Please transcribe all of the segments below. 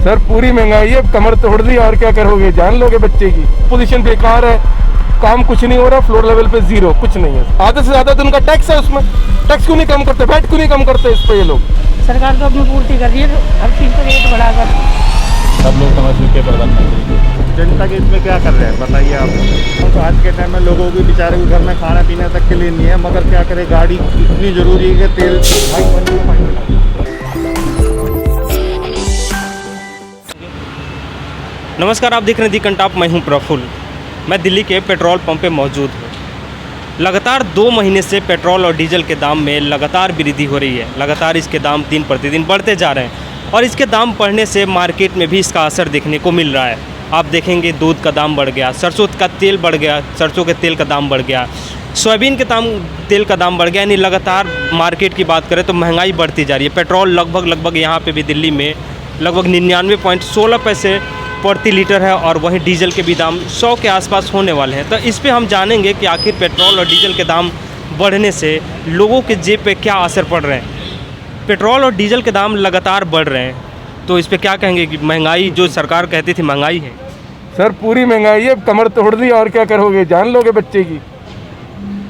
Sir पूरी महंगाई है, कमर तोड़ दी और क्या करोगे, जान लोगे बच्चे की। पोजीशन बेकार है, काम कुछ नहीं हो रहा, फ्लोर लेवल पे जीरो, कुछ नहीं है। आधे से ज्यादा तो उनका टैक्स है, उसमें टैक्स क्यों नहीं कम करते, वैट क्यों नहीं कम करते इस पे ये लोग। सरकार तो अपनी पूर्ति कर रही है हर चीज़ पर रेट बढ़ाकर। सब लोग समझ चुके प्रधानमंत्री जनता के इसमें क्या कर रहे हैं बताइए आप। तो आज के टाइम में लोगों की बेचारे को घर में खाना पीने तक के लिए नहीं है, मगर क्या करे, गाड़ी इतनी जरूरी है कि तेल भाई। नमस्कार, आप देख रहे हैं दी कंटाप। मैं हूं प्रफुल्ल। मैं दिल्ली के पेट्रोल पंप पे मौजूद हूं। लगातार 2 महीने से पेट्रोल और डीजल के दाम में लगातार वृद्धि हो रही है। लगातार इसके दाम दिन प्रतिदिन बढ़ते जा रहे हैं और इसके दाम बढ़ने से मार्केट में भी इसका असर देखने को मिल रहा है। आप देखेंगे दूध का दाम बढ़ गया, सरसों का तेल बढ़ गया, सरसों के तेल का दाम बढ़ गया, सोयाबीन के तेल का दाम बढ़ गया। यानी लगातार मार्केट की बात करें तो महंगाई बढ़ती जा रही है। पेट्रोल लगभग यहाँ पे भी दिल्ली में लगभग 99.16 पैसे प्रति लीटर है और वहीं डीजल के भी दाम 100 के आसपास होने वाले हैं। तो इस पे हम जानेंगे कि आखिर पेट्रोल और डीजल के दाम बढ़ने से लोगों के जेब पे क्या असर पड़ रहे हैं। पेट्रोल और डीजल के दाम लगातार बढ़ रहे हैं, तो इस पे क्या कहेंगे कि महंगाई जो सरकार कहती थी महंगाई है। सर पूरी महंगाई है, कमर तोड़ दी और क्या करोगे, जान लोगे बच्चे की।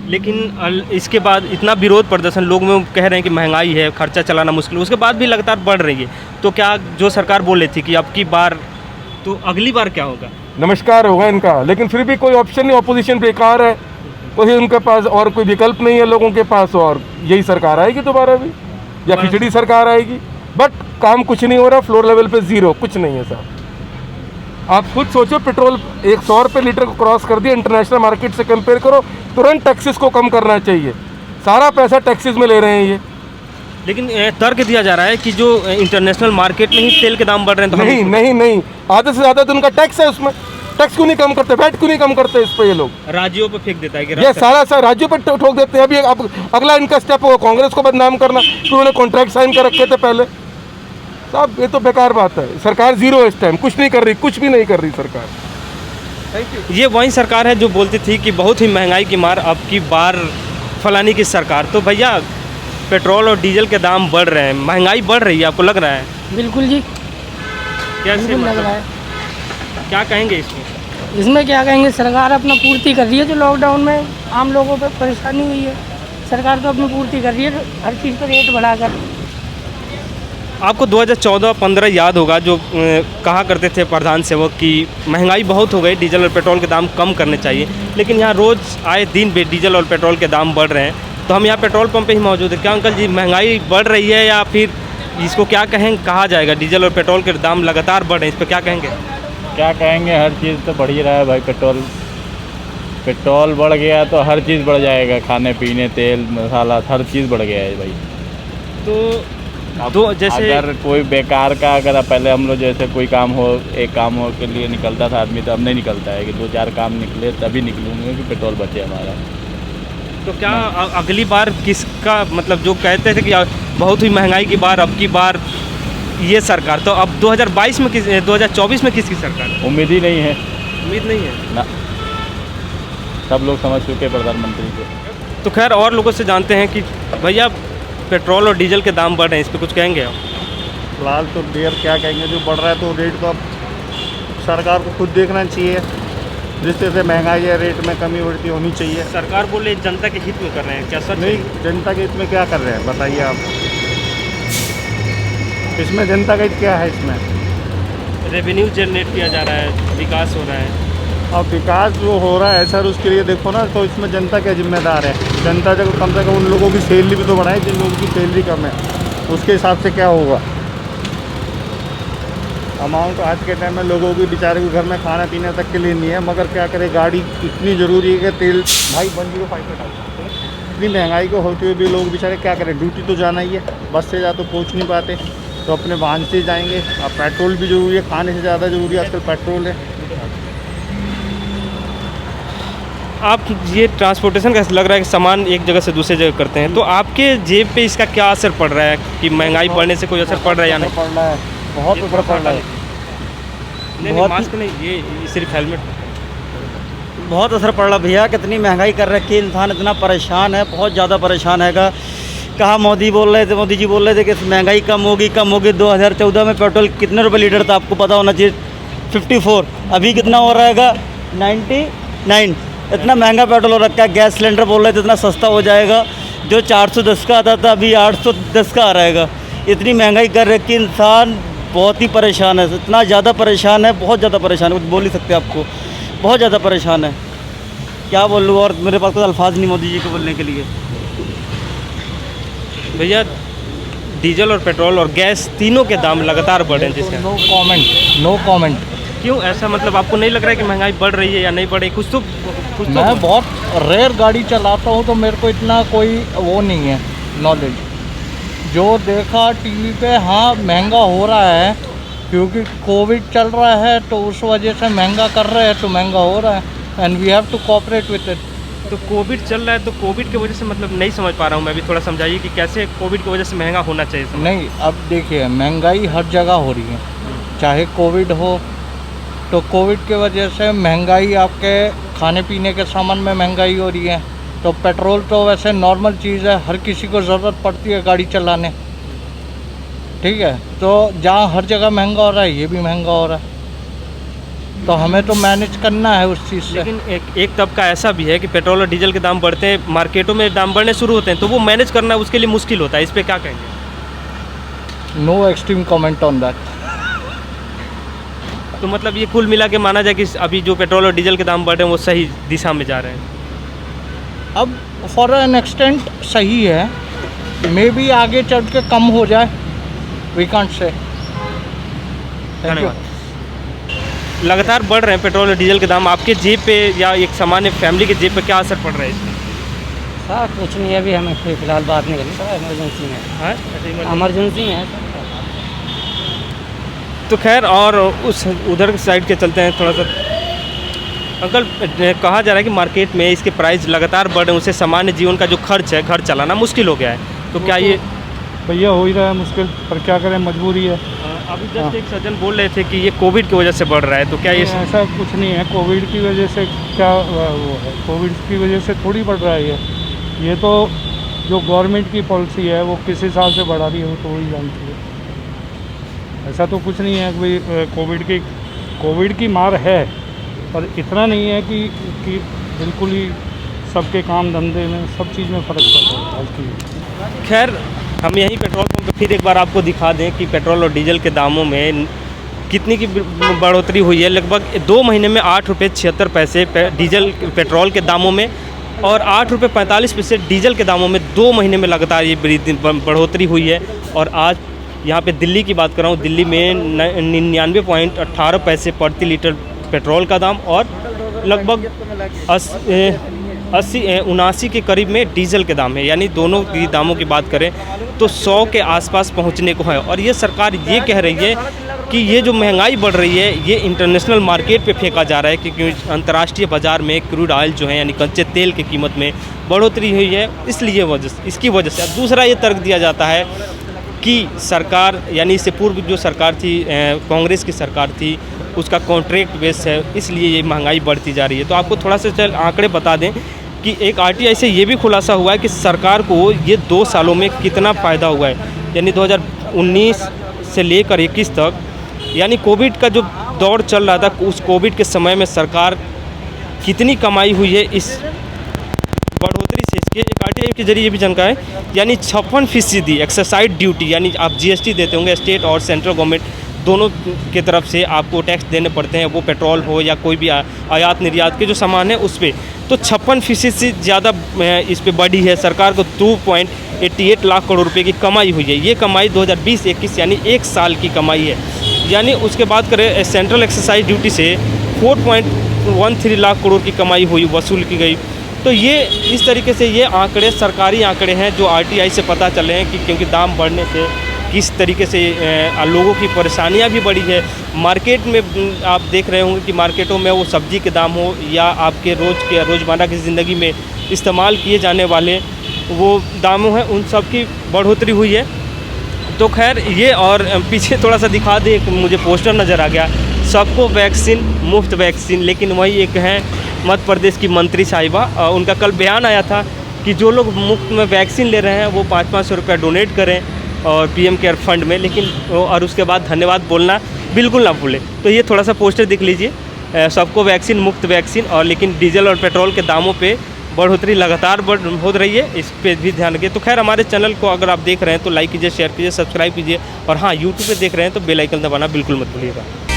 लेकिन इसके बाद इतना विरोध प्रदर्शन लोग में कह रहे हैं कि महंगाई है, खर्चा चलाना मुश्किल, उसके बाद भी लगातार बढ़ रही है। तो क्या जो सरकार बोल रही थी कि अब की बार तो अगली बार क्या होगा, नमस्कार होगा इनका, लेकिन फिर भी कोई ऑप्शन नहीं, ऑपोजिशन बेकार है, कोई उनके पास और कोई विकल्प नहीं है लोगों के पास, और यही सरकार आएगी दोबारा भी, या खिचड़ी सरकार आएगी। बट काम कुछ नहीं हो रहा, फ्लोर लेवल पे जीरो, कुछ नहीं है सर। आप खुद सोचो, पेट्रोल 100 रुपये लीटर को क्रॉस कर दिया, इंटरनेशनल मार्केट से कंपेयर करो, तुरंत टैक्सेस को कम करना चाहिए। सारा पैसा टैक्सेस में ले रहे हैं ये। लेकिन तर्क दिया जा रहा है कि जो इंटरनेशनल मार्केट में ही तेल के दाम बढ़ रहे हैं तो नहीं, आधे से ज्यादा तो उनका टैक्स है, उसमें टैक्स क्यों नहीं कम करते, वैट क्यों नहीं कम करते इस पे ये लोग। राज्यों पर फेंक देता है कि ये सारा राज्यों पर ठोक देते हैं। अभी अब अगला इनका स्टेप होगा कांग्रेस को बदनाम करना, कि उन्होंने कॉन्ट्रैक्ट साइन कर रखे थे पहले। साहब ये तो बेकार बात है, सरकार जीरो इस टाइम, कुछ नहीं कर रही, कुछ भी नहीं कर रही सरकार। Thank you. ये वही सरकार है जो बोलती थी कि बहुत ही महंगाई की मार, अब की बार फलानी की सरकार। तो भैया पेट्रोल और डीजल के दाम बढ़ रहे हैं, महंगाई बढ़ रही है, आपको लग रहा है? बिल्कुल जी, कैसे बिल्कुल लग रहा है। क्या कहेंगे इसमें? इसमें क्या कहेंगे, सरकार अपना पूर्ति कर रही है। जो लॉकडाउन में आम लोगों पर परेशानी हुई है, सरकार तो अपनी पूर्ति कर रही है हर चीज़ पर रेट बढ़ाकर। आपको 2014-15 याद होगा, जो कहा करते थे प्रधान सेवक कि महंगाई बहुत हो गई, डीजल और पेट्रोल के दाम कम करने चाहिए। लेकिन यहाँ रोज़ आए दिन डीजल और पेट्रोल के दाम बढ़ रहे हैं। तो हम यहाँ पेट्रोल पंप पे ही मौजूद है। क्या अंकल जी, महंगाई बढ़ रही है या फिर इसको क्या कहा जाएगा, डीजल और पेट्रोल के दाम लगातार बढ़ रहे हैं, इस पर क्या कहेंगे? क्या कहेंगे, हर चीज़ तो बढ़ ही रहा है भाई। पेट्रोल बढ़ गया तो हर चीज़ बढ़ जाएगा, खाने पीने, तेल मसाला, हर चीज़ बढ़ गया है भाई। तो जैसे अगर कोई बेकार का, अगर पहले हम लोग जैसे कोई काम हो, एक काम हो के लिए निकलता था आदमी, तो अब नहीं निकलता है कि 2-4 काम निकले तभी निकलूँगे कि पेट्रोल बचे हमारा। तो क्या अगली बार किसका, मतलब जो कहते थे कि बहुत ही महंगाई की बार, अब की बार ये सरकार, तो अब 2022 में 2024 में किसकी सरकार है? उम्मीद ही नहीं है। उम्मीद नहीं है ना, सब लोग समझ चुके प्रधानमंत्री को। तो खैर और लोगों से जानते हैं कि भैया पेट्रोल और डीजल के दाम बढ़ रहे हैं, इस पर कुछ कहेंगे आप? फिलहाल तो देर क्या कहेंगे, जो बढ़ रहा है तो रेट तो अब सरकार को खुद देखना चाहिए। जिस तरह से महंगाई है, रेट में कमी बढ़ती होनी चाहिए। सरकार बोले जनता के हित में कर रहे हैं, क्या सच नहीं, जनता के हित में क्या कर रहे हैं बताइए आप। इसमें जनता का हित क्या है? इसमें रेवेन्यू जनरेट किया जा रहा है, विकास हो रहा है। और विकास जो हो रहा है सर, उसके लिए देखो ना, तो इसमें जनता क्या जिम्मेदार है। जनता जब कम से कम उन लोगों की सैलरी भी तो बढ़ाए जिन लोगों की सैलरी कम है, उसके हिसाब से क्या होगा। अमाउंट आज के टाइम में लोगों की बेचारे को घर में खाना पीने तक के लिए नहीं है, मगर क्या करे, गाड़ी इतनी ज़रूरी है कि तेल भाई 105 पे डालते हैं। इतनी महंगाई को होते हुए भी लोग बेचारे क्या करें, ड्यूटी तो जाना ही है, बस से जा तो पहुँच नहीं पाते, तो अपने वाहन से जाएंगे। अब पेट्रोल भी ज़रूरी है, खाने से ज़्यादा ज़रूरी आजकल पेट्रोल है। आप ये ट्रांसपोर्टेशन का लग रहा है कि सामान एक जगह से दूसरी जगह करते हैं, तो आपके जेब पे इसका क्या असर पड़ रहा है कि महंगाई बढ़ने से कोई असर पड़ रहा है या नहीं? पड़ रहा है, बहुत असर पड़ रहा है। नहीं, मास्क नहीं, ये सिर्फ हेलमेट। बहुत असर पड़ रहा भैया। कितनी महंगाई कर रखी है, इंसान इतना परेशान है, बहुत ज़्यादा परेशान हैगा कहा मोदी जी बोल रहे थे कि महंगाई कम होगी 2014 में पेट्रोल कितने रुपए लीटर था आपको पता होना चाहिए 54, अभी कितना हो रहेगा 99। इतना महंगा पेट्रोल हो रखा है। गैस सिलेंडर बोल रहे थे इतना सस्ता हो जाएगा, जो 410 का आता था अभी 810 का आ रहेगा। इतनी महंगाई कर रखी, इंसान बहुत ही परेशान है, इतना ज़्यादा परेशान है, बहुत ज़्यादा परेशान है, कुछ बोल नहीं सकते आपको, बहुत ज़्यादा परेशान है। क्या बोलूँ, और मेरे पास कोई अल्फाज नहीं मोदी जी को बोलने के लिए। भैया डीजल और पेट्रोल और गैस तीनों के दाम लगातार बढ़ रहे हैं, जिसका नो कमेंट। क्यों ऐसा, मतलब आपको नहीं लग रहा है कि महंगाई बढ़ रही है या नहीं बढ़ रही? कुछ तो मैं बहुत रेयर गाड़ी चलाता हूँ तो मेरे को इतना कोई वो नहीं है नॉलेज। जो देखा टीवी पे, हाँ महंगा हो रहा है क्योंकि कोविड चल रहा है तो उस वजह से महंगा कर रहे हैं, तो महंगा हो रहा है and we have to cooperate with it. तो कोविड चल रहा है तो कोविड की वजह से, मतलब नहीं समझ पा रहा हूँ मैं भी, थोड़ा समझाइए कि कैसे कोविड की वजह से महंगा होना चाहिए। नहीं, अब देखिए महंगाई हर जगह हो रही है, चाहे कोविड हो तो कोविड की वजह से महंगाई, आपके खाने पीने के सामान में महंगाई हो रही है। तो पेट्रोल तो वैसे नॉर्मल चीज़ है, हर किसी को ज़रूरत पड़ती है गाड़ी चलाने, ठीक है। तो जहाँ हर जगह महंगा हो रहा है, ये भी महंगा हो रहा है, तो हमें तो मैनेज करना है उस चीज़ से। लेकिन एक तबका ऐसा भी है कि पेट्रोल और डीजल के दाम बढ़ते हैं, मार्केटों में दाम बढ़ने शुरू होते हैं, तो वो मैनेज करना उसके लिए मुश्किल होता है। इस पर क्या कहेंगे? No extreme comment on that. तो मतलब ये कुल मिला के माना जाए कि अभी जो पेट्रोल और डीजल के दाम बढ़ रहे हैं वो सही दिशा में जा रहे हैं। अब फॉर एन एक्सटेंट सही है, मे बी आगे चल के कम हो जाए, वी कांट से। धन्यवाद। लगातार बढ़ रहे हैं पेट्रोल और डीजल के दाम, आपके जेब पे या एक सामान्य फैमिली के जेब पे क्या असर पड़ रहा है इसमें? सर कुछ नहीं है, अभी हमें कोई फिलहाल बात नहीं करनी सर, इमरजेंसी में हाँ, इमरजेंसी में है। तो खैर, और उस उधर साइड के चलते हैं थोड़ा सा। अंकल, कहा जा रहा है कि मार्केट में इसके प्राइस लगातार बढ़ रहे हैं, उससे सामान्य जीवन का जो खर्च है, घर चलाना मुश्किल हो गया है, तो क्या ये भैया हो ही रहा है मुश्किल, पर क्या करें, मजबूरी है। अभी जस्ट एक सज्जन बोल रहे थे कि ये कोविड की वजह से बढ़ रहा है, तो क्या ये ऐसा कुछ नहीं है, कोविड की वजह से क्या वो है, कोविड की वजह से थोड़ी बढ़ रहा है ये तो जो गवर्नमेंट की पॉलिसी है वो किस हिसाब से बढ़ा रही है वो तो वही जानती है। ऐसा तो कुछ नहीं है कि भाई कोविड की मार है, पर इतना नहीं है कि बिल्कुल ही सबके काम धंधे में सब चीज़ में फ़र्क पड़ रहा है आज की। खैर, हम यहीं पेट्रोल पंप पे फिर एक बार आपको दिखा दें कि पेट्रोल और डीजल के दामों में कितनी की बढ़ोतरी हुई है। लगभग 2 महीने में 8 रुपये 76 पैसे डीजल पेट्रोल के दामों में और 8 रुपये 45 पैसे डीजल के दामों में 2 महीने में लगातार ये बढ़ोतरी हुई है। और आज यहाँ पे दिल्ली की बात कर रहा हूँ, दिल्ली में 99.18 पैसे प्रति लीटर पेट्रोल का दाम और लगभग 79 के करीब में डीजल के दाम है। यानी दोनों की दामों की बात करें तो 100 के आसपास पहुंचने को है। और ये सरकार ये कह रही है कि ये जो महंगाई बढ़ रही है ये इंटरनेशनल मार्केट पे फेंका जा रहा है, क्योंकि अंतर्राष्ट्रीय बाज़ार में क्रूड ऑयल जो है यानी कच्चे तेल की कीमत में बढ़ोतरी हुई है, इसलिए इसकी वजह से। दूसरा ये तर्क दिया जाता है कि सरकार, यानी इससे पूर्व जो सरकार थी, कांग्रेस की सरकार थी, उसका कॉन्ट्रैक्ट बेस है, इसलिए ये महंगाई बढ़ती जा रही है। तो आपको थोड़ा सा आंकड़े बता दें कि एक आरटीआई से ये भी खुलासा हुआ है कि सरकार को ये 2 सालों में कितना फ़ायदा हुआ है, यानी 2019 से लेकर 21 तक, यानी कोविड का जो दौर चल रहा था, उस कोविड के समय में सरकार कितनी कमाई हुई है इस बढ़ोतरी से। इसके एक आरटीआई के जरिए ये भी जानकारी है, यानी 56% एक्साइज ड्यूटी, यानी आप जीएसटी देते होंगे, स्टेट और सेंट्रल गवर्नमेंट दोनों की तरफ से आपको टैक्स देने पड़ते हैं, वो पेट्रोल हो या कोई भी आयात निर्यात के जो सामान है उस पर, तो 56% से ज़्यादा इस पर बढ़ी है। सरकार को 2.88 लाख करोड़ रुपए की कमाई हुई है। ये कमाई 2020-21 यानी 1 साल की कमाई है। यानी उसके बाद करें सेंट्रल एक्साइज ड्यूटी से 4.13 लाख करोड़ की कमाई हुई, वसूल की गई। तो ये इस तरीके से ये आंकड़े सरकारी आंकड़े हैं जो आरटीआई से पता चले हैं कि क्योंकि दाम बढ़ने से किस तरीके से लोगों की परेशानियां भी बढ़ी है। मार्केट में आप देख रहे होंगे कि मार्केटों में वो सब्जी के दाम हो या आपके रोज़मर्रा की ज़िंदगी में इस्तेमाल किए जाने वाले वो दामों हैं, उन सब की बढ़ोतरी हुई है। तो खैर ये, और पीछे थोड़ा सा दिखा दे, मुझे पोस्टर नज़र आ गया, सबको वैक्सीन मुफ्त वैक्सीन। लेकिन वही एक हैं मध्य प्रदेश की मंत्री साहिबा, उनका कल बयान आया था कि जो लोग मुफ्त में वैक्सीन ले रहे हैं वो 500 रुपया डोनेट करें और पीएम केयर फंड में, लेकिन और उसके बाद धन्यवाद बोलना बिल्कुल ना भूलें। तो ये थोड़ा सा पोस्टर देख लीजिए, सबको वैक्सीन, मुफ्त वैक्सीन, और लेकिन डीजल और पेट्रोल के दामों पे बढ़ोतरी लगातार हो रही है, इस पे भी ध्यान रखिए। तो खैर, हमारे चैनल को अगर आप देख रहे हैं तो लाइक कीजिए, शेयर कीजिए, सब्सक्राइब कीजिए, और हाँ, यूट्यूब पे देख रहे हैं तो बेल आइकन दबाना बिल्कुल मत भूलिएगा।